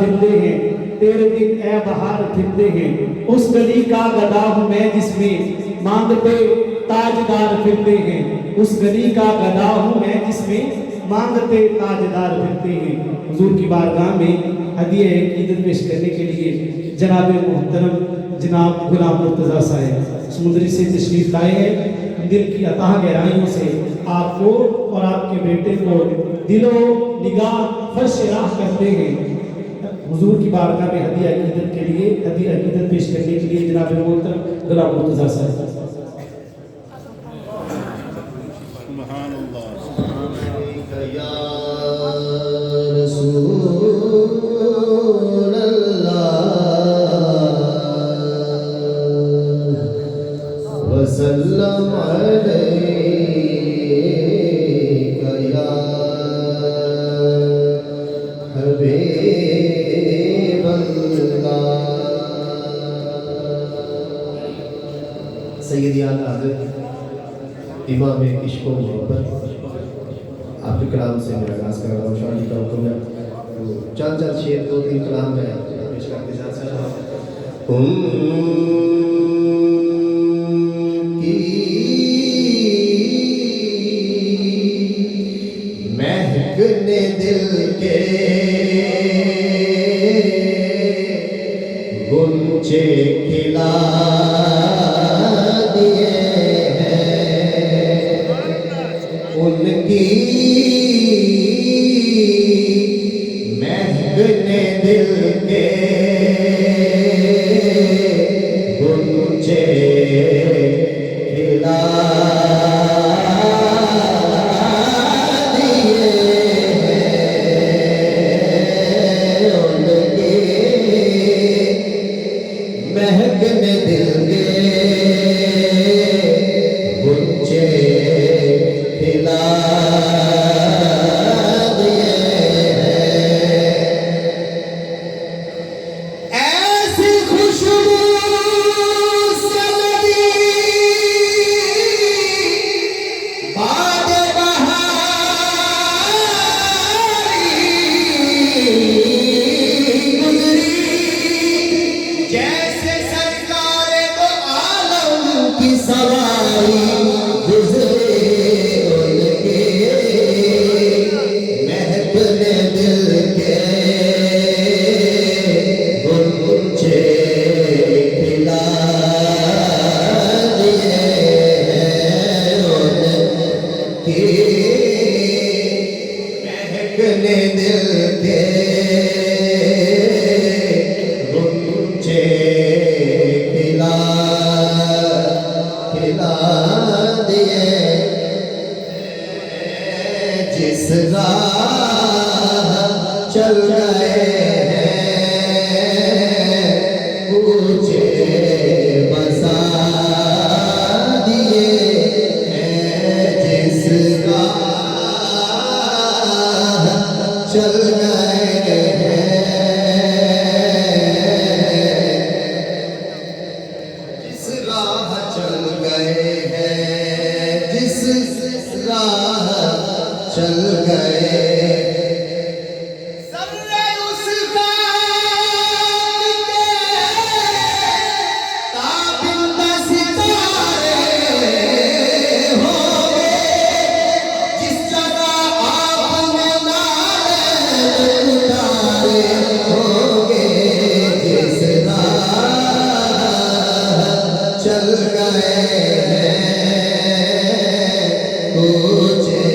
फिरते हैं तेरे दिन ए बहार फिरते हैं। उस गली का गधा हूँ मैं जिसमें मांग पे ताजदार फिरते हैं। उस गली का गधा हूँ मैं जिसमें मांगते ताजदार फिरते हैं। हुजूर की बारगाह में हदिया ईद पेश करने के लिए जनाब मोहतरम जनाब गुलाम मुर्तज़ा साहब समुद्री से तशरीफ लाए हैं। दिल की अताह गहराइयों से आपको और आपके बेटे को दिलो निगाह फर्श राह करते हैं। हुजूर की बारगाह में हदिया अकीदत के लिए हदिया अकीदत पेश करने के लिए जनाब मोहतरम गुलाम मुर्तज़ा साहब। सैयद आज़म इमाम इश्क़ व मोहब्बत आपके कलाम से मैं आगाज़ कर रहा हूँ। शाह जी का हुक्म है तो चार चार शेर दो तीन कलाम में पेश करते जाते महकने दिल के गुंचे खिला उनकी महकने दिल के गुंचे खिला दिए उनकी महकने दिल के गुंचे खिला दिए ऐसी खुशबू से लगी बाग बहारी गुजरी जैसे सरकार दो आलम की सवारी महकने दिल के गुंचे खिला दिए जिस राह चल गए पूछे बसा दिए जिस राह चल गए जिस राह चल गए हैं जिस राह चल गए चल गए मुझे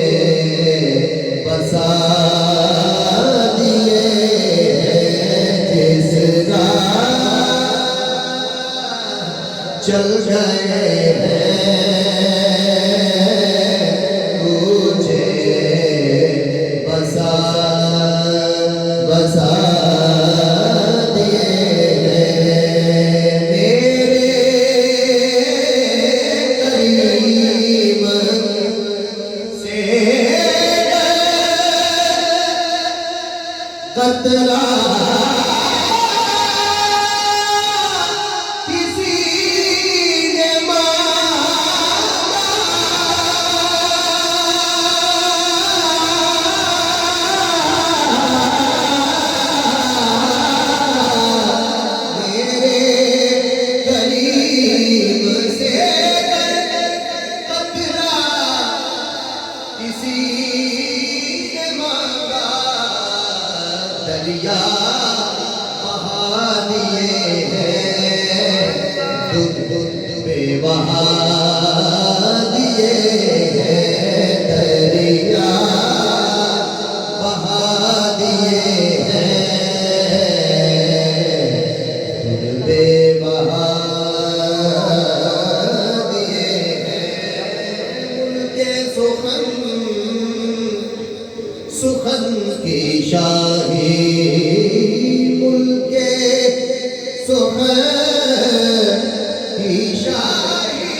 बसा दिए जिस राह चल गए मुझे बसा कतरा किसी ने बहा दिए हैं, दूध पे बहा दिए हैं, दरिया बहा दिए हैं, दूध पे बहा दिए हैं। उनके सुखन की शाही, मुल्के सुखन की शाही,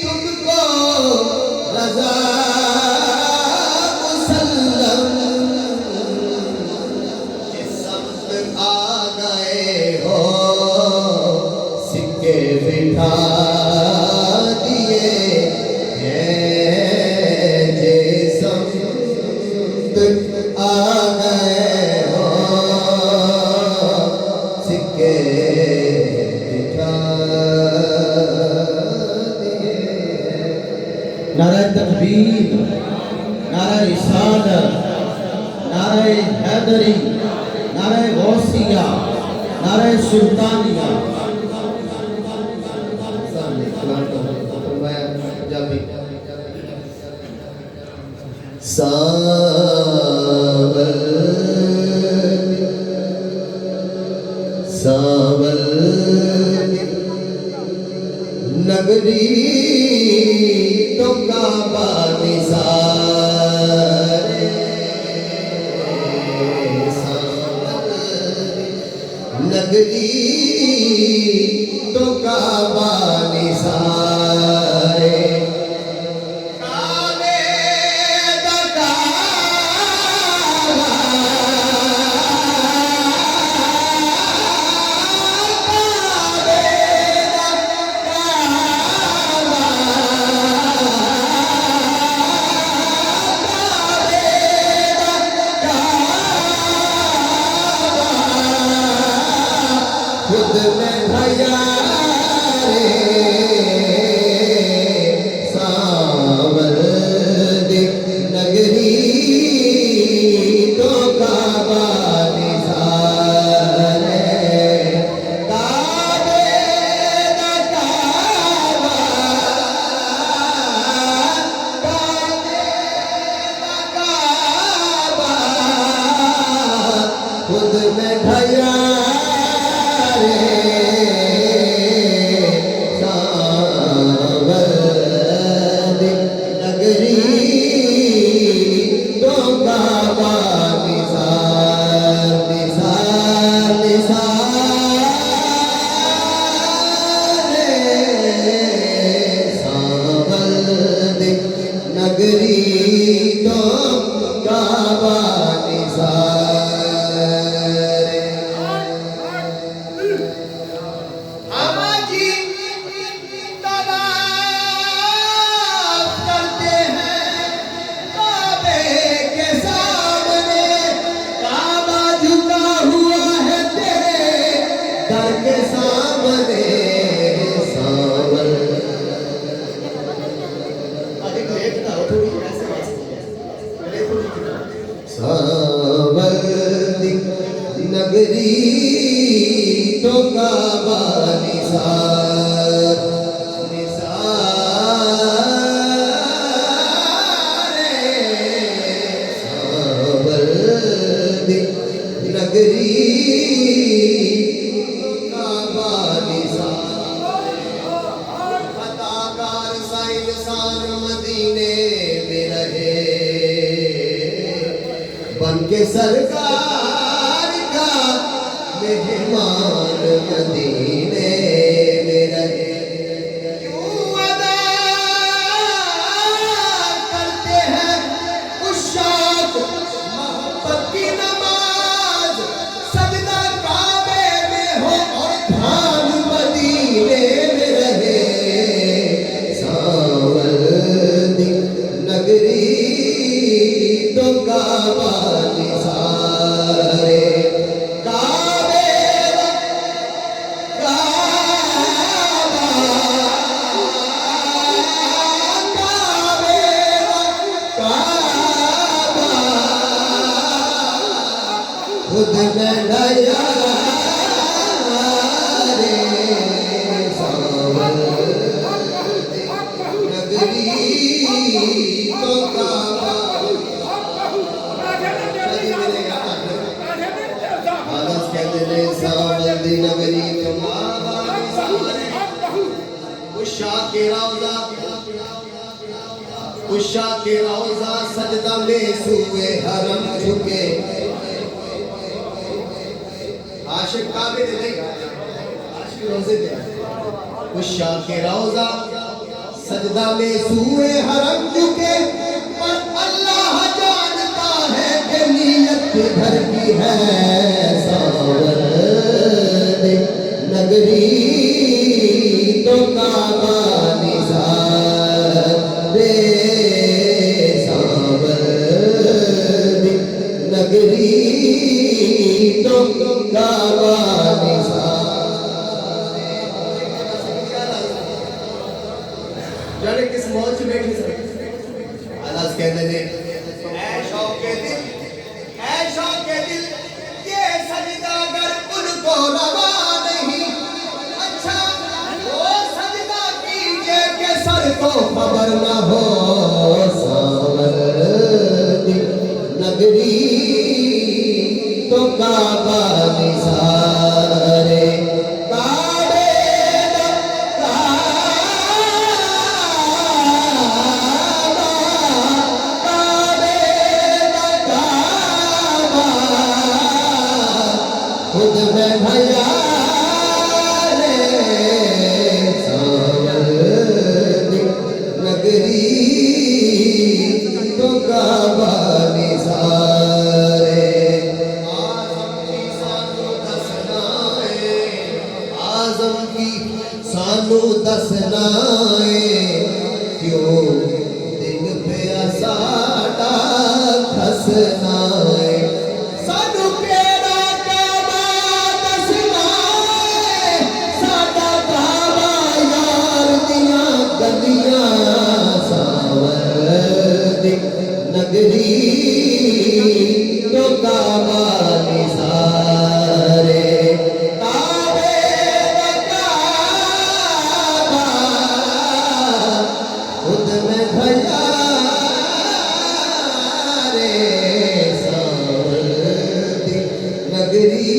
तुमको रज़ा मुसल्लम जिस समत आ गए हो, सिक्के बिठा दिए हैं, जे समत आ गए हो, सिक्के बिठा दिए हैं। नारा तकबीर, नारा रिसालत, नारा हैदरी, नारा गौसिया, नारा सुल्तानिया। सामने कलाम का फरमाया पंजाबी। सावल सावल नगरी तो काबा निसारे, सावल नगरी तो काबा निसारे, काबे दा काबा, काबे दा काबा, काबे दा काबा, खुद में भैया सावल नगरी तो काबा निसारे, काबे दा काबा, काबे दा काबा, खुद में भैया नगरी तो काबा निसारे। हमारी तलाश करते हैं काबे के सामने, काबा झुका हुआ है तेरे दर के सामने, सावल सावल नगरी तो काबा निसार, निसारे, सावल नगरी तो काबा निसार। अताकार साइल सान मदीने में रहे, बन के सरकार का मेहमान मदीने में रहे। क्यों अदा करते हैं उशाक मोहब्बत की नमाज, सजदा काबे में हो और ध्यान मदीने में रहे, सावल नगरी तो काबा निसारे, काबे काबा, खुद में नया रे सावर नगरी तो काबा आदर्श कहते ने सावर दी नगरी तो काबा उषा के रौजा सजदा में सूए हरम झुके आशिक काबे दे नहीं आशिक रोजे दे उषा के रौजा सजदा में सूए हरम झुके पर अल्लाह जानता है कि नीयत किधर की है सावर दे नगरी तो काबा निसार रे सावर दे नगरी तो काबा निसार जाने किस मौज में बैठी सब अल्लाह कहते हैं ऐ शौक के दिल ये सजदा अगर उनको रवा नहीं अच्छा वो सजदा कीजिए कि सर को खबर न हो सावर दी नगरी तो काबा निसारे काबे दा काबा खुद में भया रे सावर दी नगरी तो काबा निसारे आज़म की सानू दसनाए क्यों दिन पे साडा खसनाए सानू केड़ा काबा दसनाए साडा काबा यार दियां गलियां सावर दी नगरी तो काबा निसारे काबे दा काबा खुद में भया रे सावर दी नगरी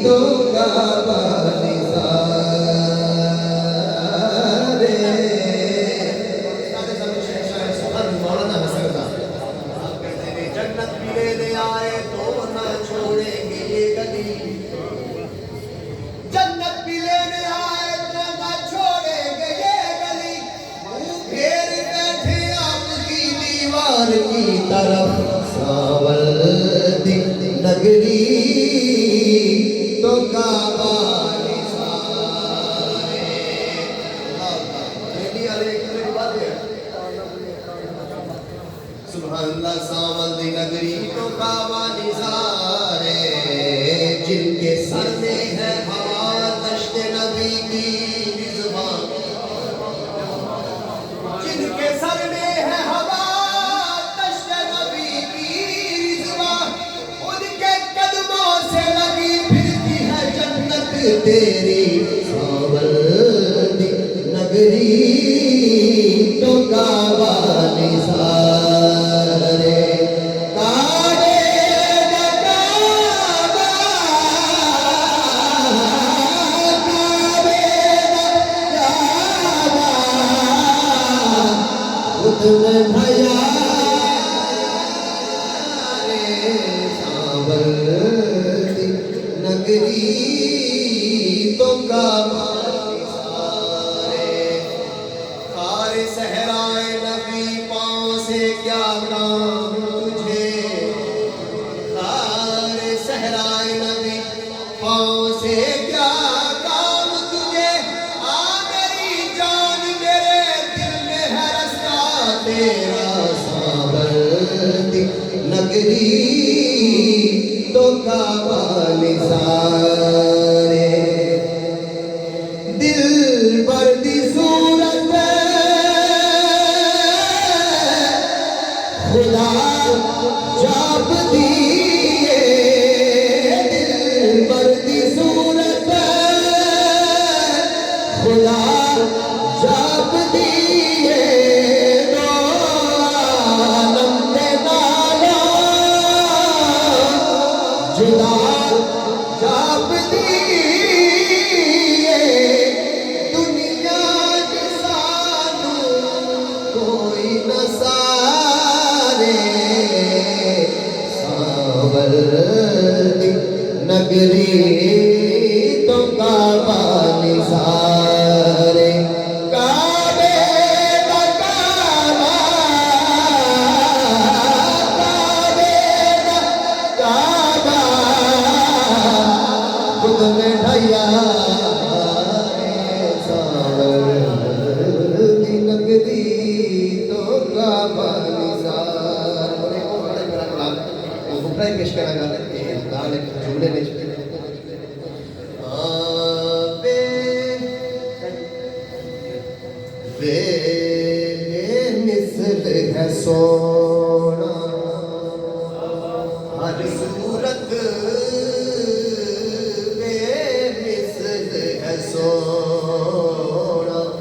तो काबा निसारे मौलाना हसन का जन्नत भी लेने आए तो ना छोड़ेंगे ये गली जन्नत भी लेने आए तो ना छोड़ेंगे ये गली मुंह फेर बैठे आपकी दीवार की तरफ सावर दी नगरी तो काबा निसारे सुभान अल्लाह सावर दी नगरी तो काबा निसारे जिनके सर में है हवा दश्त नबी की जुबान जिनके सर में है हवा दश्त नबी की जुबान उनके कदमों से लगी फिरती है जन्नत तेरी सावर दी नगरी तो काबा निसारे काबे दा काबा काबे दा काबा खुद में भया रे सावर दी नगरी तो काबा सारे सहराए नबी पाँव से क्या काम तुझे सारे सहराए नबी पाँव से क्या काम तुझे आ मेरी जान मेरे दिल में है रास्ता तेरा सावर दी नगरी तो काबा निसारे दिल पर दी सूरत खुदा जाप दिए कोई न सारे सावर दी नगरी तो काबा निसारे काबे दा काबा काबे दा काबा खुद में ढाया सावर दी नगरी तो काबा निसारे वो बुखरा ही पेश करा गाने गाने जुमले ने वे मिसल है सोना